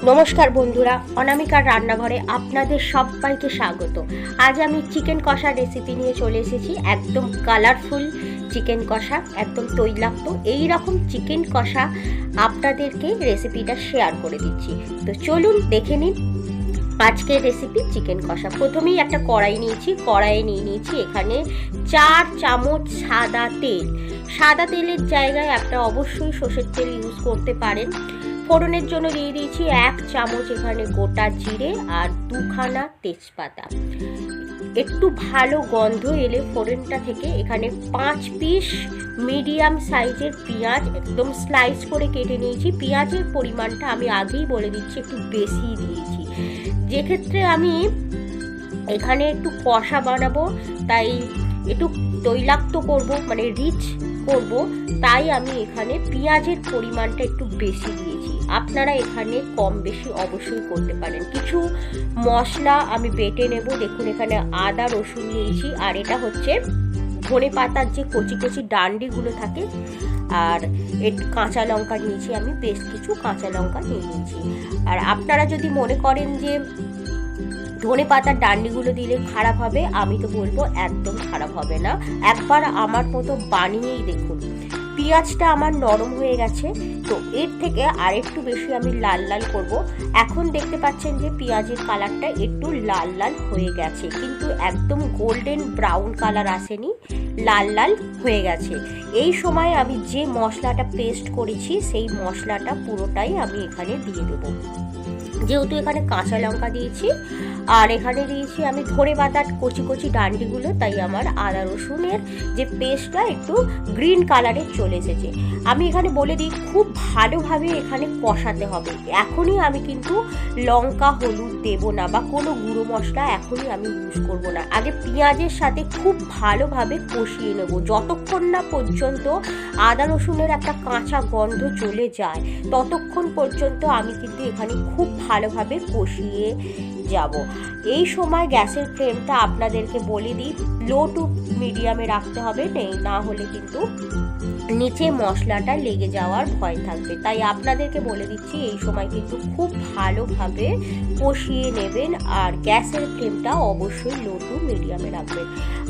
নমস্কার বন্ধুরা, অনামিকার রান্নাঘরে আপনাদের সবাইকে স্বাগত। আজ আমি চিকেন কষা রেসিপি নিয়ে চলে এসেছি। একদম কালারফুল চিকেন কষা, একদম তৈলাক্ত এইরকম চিকেন কষা আপনাদেরকে রেসিপিটা শেয়ার করে দিচ্ছি। তো চলুন দেখে নিন আজকের রেসিপি চিকেন কষা। প্রথমেই একটা কড়াই নিয়েছি, কড়াইয়ে নিয়েছি এখানে 4 চামচ সাদা তেল। সাদা তেলের জায়গায় আপনারা অবশ্যই সর্ষের তেল ইউজ করতে পারেন। ফোড়নের জন্য দিয়ে দিয়েছি 1 চামচ এখানে গোটা জিরে আর 2খানা তেজপাতা। একটু ভালো গন্ধ এলে ফোড়নটা থেকে এখানে 5 পিস মিডিয়াম সাইজের পেঁয়াজ একদম স্লাইস করে কেটে নিয়েছি। পেঁয়াজের পরিমাণটা আমি আগেই বলে দিচ্ছি, একটু বেশি দিয়েছি। যেক্ষেত্রে আমি এখানে একটু কষা বানাবো, তাই একটু তৈলাক্ত করব, মানে রিচ করব, তাই আমি এখানে পেঁয়াজের পরিমাণটা একটু বেশি দিয়েছি। আপনারা এখানে কম বেশি অবশ্যই করতে পারেন। কিছু মশলা আমি বেটে নেব। দেখুন এখানে আদা রসুন নিয়েছি, আর এটা হচ্ছে ধনে পাতার যে কচি কচি ডান্ডিগুলো থাকে, আর কাঁচা লঙ্কা নিয়েছি আমি, বেশ কিছু কাঁচা লঙ্কা নিয়ে নিয়েছি। আর আপনারা যদি মনে করেন যে ধনে পাতার ডান্ডিগুলো দিলে খারাপ হবে, আমি তো বলবো একদম খারাপ হবে না। একবার আমার মতো বানিয়েই দেখুন। পেঁয়াজটা আমার নরম হয়ে গেছে, তো এর থেকে আর একটু বেশি আমি লাল লাল করব। এখন দেখতে পাচ্ছেন যে পেঁয়াজের কালারটা একটু লাল লাল হয়ে গেছে, কিন্তু একদম গোল্ডেন ব্রাউন কালার আসেনি, লাল লাল হয়ে গেছে। এই সময় আমি যে মশলাটা পেস্ট করেছি সেই মশলাটা পুরোটাই আমি এখানে দিয়ে দেবো। যেহেতু এখানে কাঁচা লঙ্কা দিয়েছি আর এখানে দিয়েছি আমি ধনে পাতার কচি কচি ডান্ডিগুলো, তাই আমার আদা রসুনের যে পেস্টটা একটু গ্রিন কালারে চলে এসেছে। আমি এখানে বলে দিই, খুব ভালোভাবে এখানে কষাতে হবে। এখনই আমি কিন্তু লঙ্কা হলুদ দেব না, বা কোনো গুঁড়ো মশলা এখনই আমি ইউজ করব না। আগে পেঁয়াজের সাথে খুব ভালোভাবে কষিয়ে নেব, যতক্ষণ না পর্যন্ত আদা রসুনের একটা কাঁচা গন্ধ চলে যায়, ততক্ষণ পর্যন্ত আমি কিন্তু এখানে খুব ভালোভাবে কষিয়ে যাব। এই সময় গ্যাসের ফ্লেমটা আপনাদেরকে বলে দিই, লো টু মিডিয়ামে রাখতে হবে, না হলে কিন্তু নিচে মশলাটা লেগে যাওয়ার ভয় থাকবে। তাই আপনাদেরকে বলে দিচ্ছি, এই সময় কিন্তু খুব ভালোভাবে কষিয়ে নেবেন, আর গ্যাসের ফ্লেমটা অবশ্যই লো টু মিডিয়ামে রাখবেন।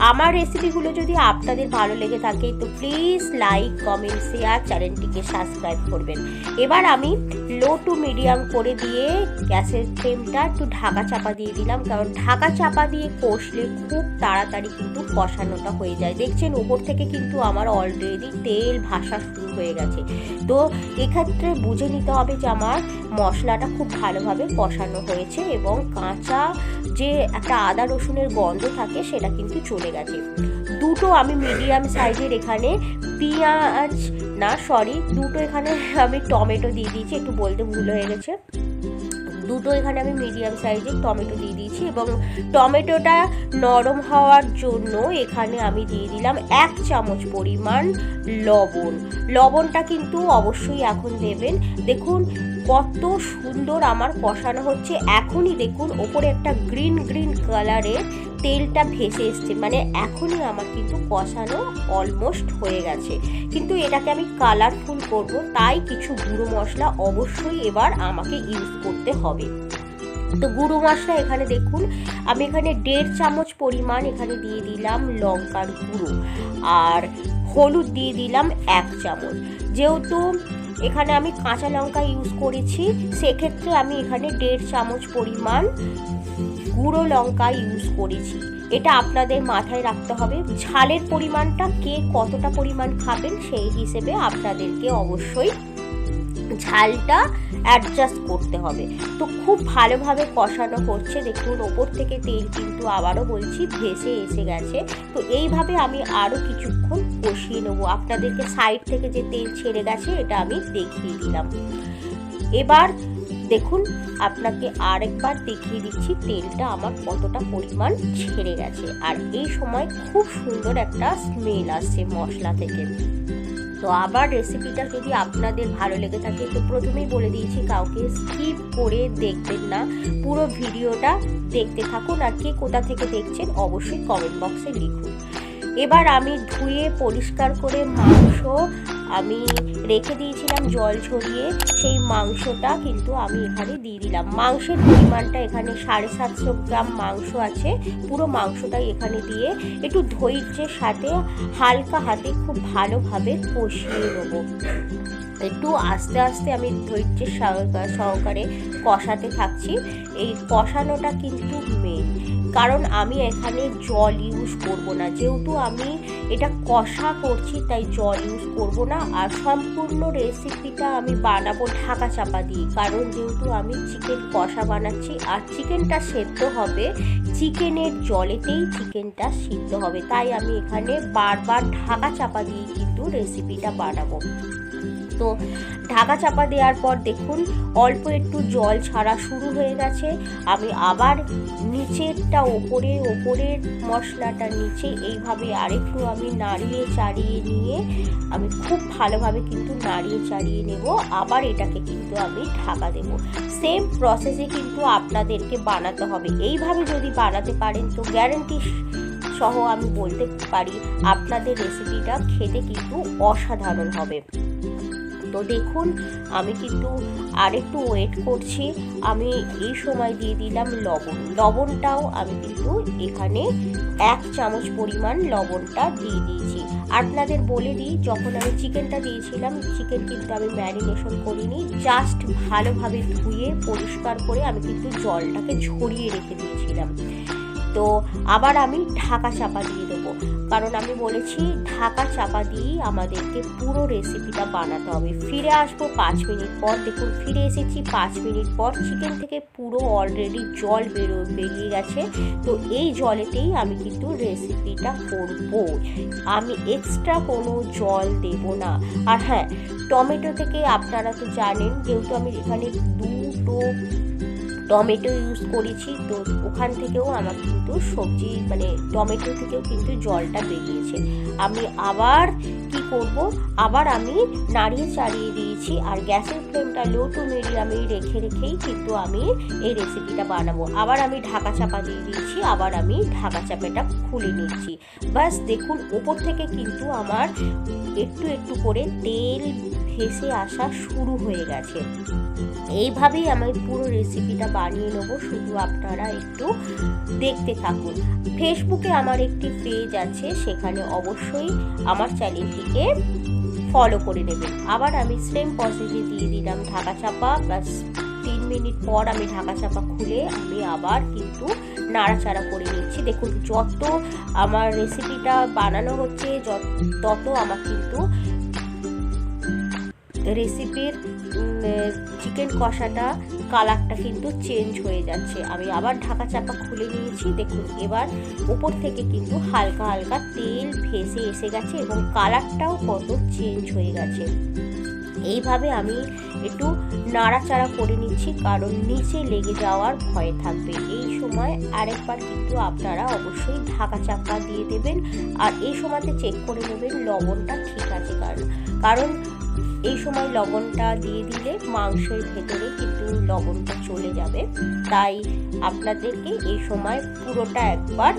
আমার রেসিপিগুলো যদি আপনাদের ভালো লেগে থাকে তো প্লিজ লাইক কমেন্ট শেয়ার, চ্যানেলটিকে সাবস্ক্রাইব করবেন। এবার আমি লো টু মিডিয়াম করে দিয়ে গ্যাসের ফ্লেমটা একটু ঢাকা চাপা দিয়ে দিলাম, কারণ ঢাকা চাপা দিয়ে কষলে খুব তাড়াতাড়ি কিন্তু কষানোটা হয়ে যায়। দেখছেন উপর থেকে কিন্তু আমার অলরেডি তেল ভাসা শুরু হয়ে গেছে। তো এক্ষেত্রে বুঝে নিতে হবে যে আমার মশলাটা খুব ভালোভাবে কষানো হয়েছে এবং কাঁচা যে একটা আদা রসুনের গন্ধ থাকে সেটা কিন্তু চলে গেছে। দুটো আমি মিডিয়াম সাইজের এখানে দুটো এখানে আমি টমেটো দিয়ে দিয়েছি, একটু বলতে ভুল হয়ে গেছে। দুটো এখানে আমি মিডিয়াম সাইজের টমেটো দিয়ে দিয়েছি, এবং টমেটোটা নরম হওয়ার জন্য এখানে আমি দিয়ে দিলাম 1 চামচ পরিমাণ লবণ। লবণটা কিন্তু অবশ্যই এখন দেবেন। দেখুন কত সুন্দর আমার কষানো হচ্ছে। এখনই দেখুন ওপরে একটা গ্রিন গ্রিন কালারের তেলটা ভেসে এসছে, মানে এখনই আমার কিন্তু কষানো অলমোস্ট হয়ে গেছে। কিন্তু এটাকে আমি কালারফুল করব, তাই কিছু গুঁড়ো মশলা অবশ্যই এবার আমাকে ইউজ করতে হবে। তো গুঁড়ো মশলা এখানে দেখুন আমি এখানে 1.5 চামচ পরিমাণ এখানে দিয়ে দিলাম লঙ্কার গুঁড়ো, আর হলুদ দিয়ে দিলাম 1 চামচ। যেহেতু এখানে আমি কাঁচা লঙ্কা ইউজ করেছি, সেক্ষেত্রে আমি এখানে 1.5 চামচ পরিমাণ গুঁড়ো লঙ্কা ইউজ করেছি। এটা আপনাদের মাথায় রাখতে হবে। ঝালের পরিমাণটা কে কতটা পরিমাণ খাবেন সেই হিসেবে আপনাদেরকে অবশ্যই ঝালটা অ্যাডজাস্ট করতে হবে। তো খুব ভালোভাবে কষানো হচ্ছে। দেখুন ওপর থেকে তেল কিন্তু আবারও বলছি ভেসে এসে গেছে। তো এইভাবে আমি আরও কিছুক্ষণ কষিয়ে নেবো। আপনাদেরকে সাইড থেকে যে তেল ছেড়ে গেছে এটা আমি দেখিয়ে দিলাম। এবার দেখুন আপনাকে আরেকবার দেখিয়ে দিচ্ছি তেলটা আমার কতটা পরিমাণ ছেড়ে গেছে, আর এই সময় খুব সুন্দর একটা স্মেল আসছে মশলা থেকে। তো আবার রেসিপিটা যদি আপনাদের ভালো লেগে থাকে তো প্রথমেই বলে দিয়েছি, কাউকে স্কিপ করে দেখবেন না, পুরো ভিডিওটা দেখতে থাকুন। আর কে কোথা থেকে দেখছেন অবশ্যই কমেন্ট বক্সে লিখুন। এবার আমি ধুয়ে পরিষ্কার করে মাংস আমি রেখে দিয়েছিলাম জল ছড়িয়ে, সেই মাংসটা কিন্তু আমি এখানে দিয়ে দিলাম। মাংসের পরিমাণটা এখানে 750 গ্রাম মাংস আছে। পুরো মাংসটাই এখানে দিয়ে একটু ধৈর্যের সাথে হালকা হাতে খুব ভালোভাবে কষিয়ে নেবো। একটু আস্তে আস্তে আমি ধৈর্যের সহকারে কষাতে থাকছি। এই কষানোটা কিন্তু মেন, কারণ আমি এখানে জল ইউজ করব না, যেহেতু আমি এটা কষা করছি তাই জল ইউজ করব না। আর সম্পূর্ণ রেসিপিটা আমি বানাবো ঢাকা চাপা দিয়ে, কারণ যেহেতু আমি চিকেন কষা বানাচ্ছি আর চিকেনটা সেদ্ধ হবে চিকেনের জলেতেই, চিকেনটা সিদ্ধ হবে, তাই আমি এখানে বারবার ঢাকা চাপা দিয়ে কিন্তু রেসিপিটা বানাবো। তো ঢাকা চাপা দেওয়ার পর দেখুন অল্প একটু জল ছাড়া শুরু হয়ে গেছে। আমি আবার নিচেরটা ওপরের মশলাটা নিচে এইভাবে আরেকটু আমি নাড়িয়ে চাড়িয়ে নিয়ে আমি খুব ভালোভাবে কিন্তু নাড়িয়ে চাড়িয়ে নেব। আবার এটাকে কিন্তু আমি ঢাকা দেব। সেম প্রসেসে কিন্তু আপনাদেরকে বানাতে হবে। এইভাবে যদি বানাতে পারেন তো গ্যারান্টি সহ আমি বলতে পারি আপনাদের রেসিপিটা খেতে কিন্তু অসাধারণ হবে। তো দেখুন আমি কিন্তু আরেকটু ওয়েট করছি। আমি এই সময় দিয়ে দিলাম লবণটাও আমি কিন্তু এখানে 1 চামচ পরিমাণ লবণটা দিয়ে দিয়েছি। আপনাদের বলে দিই, যখন আমি চিকেনটা দিয়েছিলাম, চিকেন কিন্তু আমি ম্যারিনেশন করিনি, জাস্ট ভালোভাবে ধুয়ে পরিষ্কার করে আমি কিন্তু জলটাকে ঝরিয়ে রেখে দিয়েছিলাম। তো আবার আমি ঢাকা চাপা দিয়ে দেবো, কারণ আমি বলেছি ঢাকা চাপা দিয়েই আমাদেরকে পুরো রেসিপিটা বানাতে হবে। ফিরে আসবো 5 মিনিট পর। দেখুন ফিরে এসেছি 5 মিনিট পর। চিকেন থেকে পুরো অলরেডি জল বেরিয়ে গেছে। তো এই জলেতেই আমি কিন্তু রেসিপিটা করব, আমি এক্সট্রা কোনো জল দেব না। আর হ্যাঁ, টমেটো থেকে আপনারা তো জানেন, যেহেতু আমি এখানে 2টো টমেটো ইউজ করেছি, তো ওখান থেকেও আমার কিন্তু সবজি মানে টমেটো থেকেও কিন্তু জলটা বেরিয়েছে। আমি আবার কি করব, আবার আমি নাড়িয়ে চাড়িয়ে দিয়েছি। আর গ্যাসের ফ্লেমটা লো টু মিডিয়ামে রেখেই কিন্তু আমি এই রেসিপিটা বানাবো। আবার আমি ঢাকা চাপা দিয়ে দিয়েছি, আবার আমি ঢাকা চাপাটা খুলে নিচ্ছি। বাস দেখুন ওপর থেকে কিন্তু আমার একটু একটু করে তেল ভেসে আসা শুরু হয়ে গেছে। এইভাবেই আমি পুরো রেসিপিটা বানিয়ে নেবো, শুধু আপনারা একটু দেখতে থাকুন। ফেসবুকে আমার একটি পেজ আছে, সেখানে অবশ্যই আমার চ্যানেলটিকে ফলো করে নেবেন। আবার আমি সেম প্রসেসে দিয়ে দিলাম ঢাকা চাপা। বাস 3 মিনিট পর আমি ঢাকা চাপা খুলে আমি আবার কিন্তু নাড়াচাড়া করে নিচ্ছি। দেখুন যত আমার রেসিপিটা বানানো হচ্ছে তত আমার কিন্তু রেসিপির চিকেন কষাটা কালারটা কিন্তু চেঞ্জ হয়ে যাচ্ছে। আমি আবার ঢাকা চাপা খুলে নিয়েছি। দেখুন এবার উপর থেকে কিন্তু হালকা হালকা তেল ভেসে এসে গেছে এবং কালারটাও কত চেঞ্জ হয়ে গেছে। এইভাবে আমি একটু নাড়াচাড়া করে নিচ্ছি, কারণ নিচে লেগে যাওয়ার ভয় থাকবে। এই সময় আরেকবার কিন্তু আপনারা অবশ্যই ঢাকা চাপা দিয়ে দেবেন। আর এই সময়তে চেক করে নেবেন লবণটা ঠিক আছে, কারণ এই সময় লবণটা দিয়ে দিলে মাংসের ভেতরে কিন্তু লবণটা চলে যাবে। তাই আপনাদেরকে এই সময় পুরোটা একবার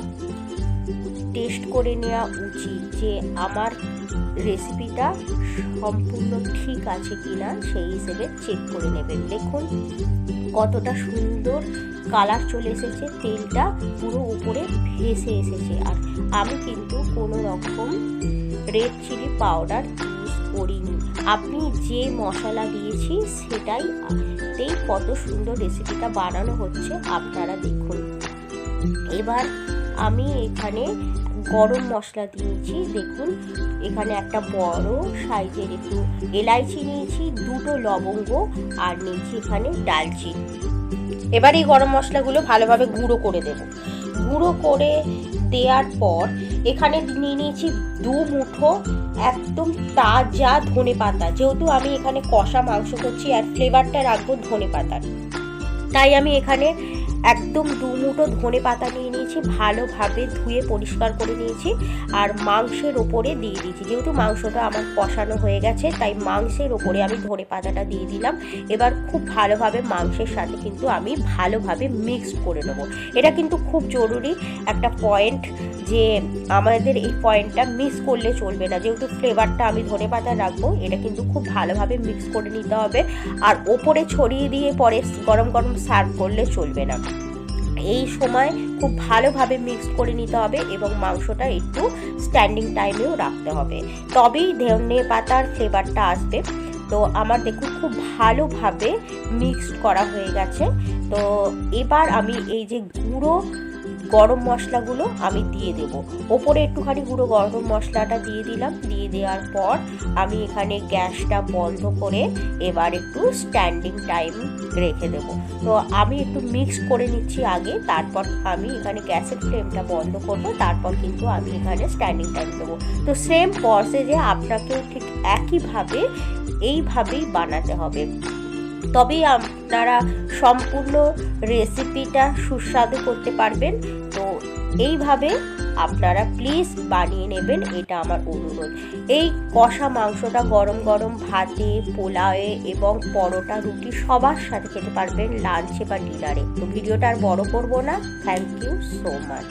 টেস্ট করে নেওয়া উচিত যে আমার রেসিপিটা সম্পূর্ণ ঠিক আছে কিনা, সেই হিসেবে চেক করে নেবেন। দেখুন কতটা সুন্দর কালার চলে এসেছে, তেলটা পুরো উপরে ভেসে এসেছে। আর আমি কিন্তু কোনো রকম রেড চিলি পাউডার ইউজ করিনি। আপনি যে মশলা দিয়েছি সেটাইতেই কত সুন্দর রেসিপিটা বানানো হচ্ছে, আপনারা দেখুন। এবার আমি এখানে গরম মশলা দিয়েছি। দেখুন এখানে একটা বড় সাইজের একটু এলাইচি নিয়েছি, 2টো লবঙ্গ আর নিয়েছি এখানে দালচিনি। এবার এই গরম মশলাগুলো ভালোভাবে গুঁড়ো করে দেব। গুঁড়ো করে দেওয়ার পর এখানে নিয়ে নিয়েছি 2 মুঠো একদম তাজা ধনে পাতা। যেহেতু আমি এখানে কষা মাংস করছি আর ফ্লেভারটা রাখবো ধনে পাতার, তাই আমি এখানে একদম 2 মুঠো ধনে পাতা নিয়ে নিয়েছি, ভালোভাবে ধুয়ে পরিষ্কার করে নিয়েছি আর মাংসের ওপরে দিয়ে দিয়েছি। যেহেতু মাংসটা আমার কষানো হয়ে গেছে তাই মাংসের ওপরে আমি ধনে পাতাটা দিয়ে দিলাম। এবার খুব ভালোভাবে মাংসের সাথে কিন্তু আমি ভালোভাবে মিক্স করে নেবো। এটা কিন্তু খুব জরুরি একটা পয়েন্ট, যে আমাদের এই পয়েন্টটা মিক্স করলে চলবে না। যেহেতু ফ্লেভারটা আমি ধনে পাতা রাখবো, এটা কিন্তু খুব ভালোভাবে মিক্স করে নিতে হবে। আর ওপরে ছড়িয়ে দিয়ে পরে গরম গরম সার্ভ করলে চলবে না। এই সময় খুব ভালোভাবে মিক্স করে নিতে হবে এবং মাংসটা একটু স্ট্যান্ডিং টাইমেও রাখতে হবে, তবেই ধনে পাতার ফ্লেভারটা আসবে। তো আমার দেখুন খুব ভালোভাবে মিক্সড করা হয়ে গেছে। তো এবার আমি এই যে গুঁড়ো গরম মশলাগুলো আমি দিয়ে দেব। ওপরে একটুখানি গুঁড়ো গরম মশলাটা দিয়ে দিলাম। দিয়ে দেওয়ার পর আমি এখানে গ্যাসটা বন্ধ করে এবার একটু স্ট্যান্ডিং টাইম রেখে দেব। তো আমি একটু মিক্স করে নিচ্ছি আগে, তারপর আমি এখানে গ্যাসের ফ্লেমটা বন্ধ করব, তারপর কিন্তু আমি এখানে স্ট্যান্ডিং টাইম দেবো। তো সেম প্রসেসে আপনাকেও ঠিক একইভাবে এইভাবেই বানাতে হবে, তবেই আপনারা সম্পূর্ণ রেসিপিটা সুস্বাদু করতে পারবেন। তো এইভাবে আপনারা প্লিজ বানিয়ে নেবেন, এটা আমার অনুরোধ। এই কষা মাংসটা গরম গরম ভাতে, পোলাওয়ে এবং পরোটা, রুটি সবার সাথে খেতে পারবেন, লাঞ্চে বা ডিনারে। তো ভিডিওটা আর বড় করব না। Thank you so much.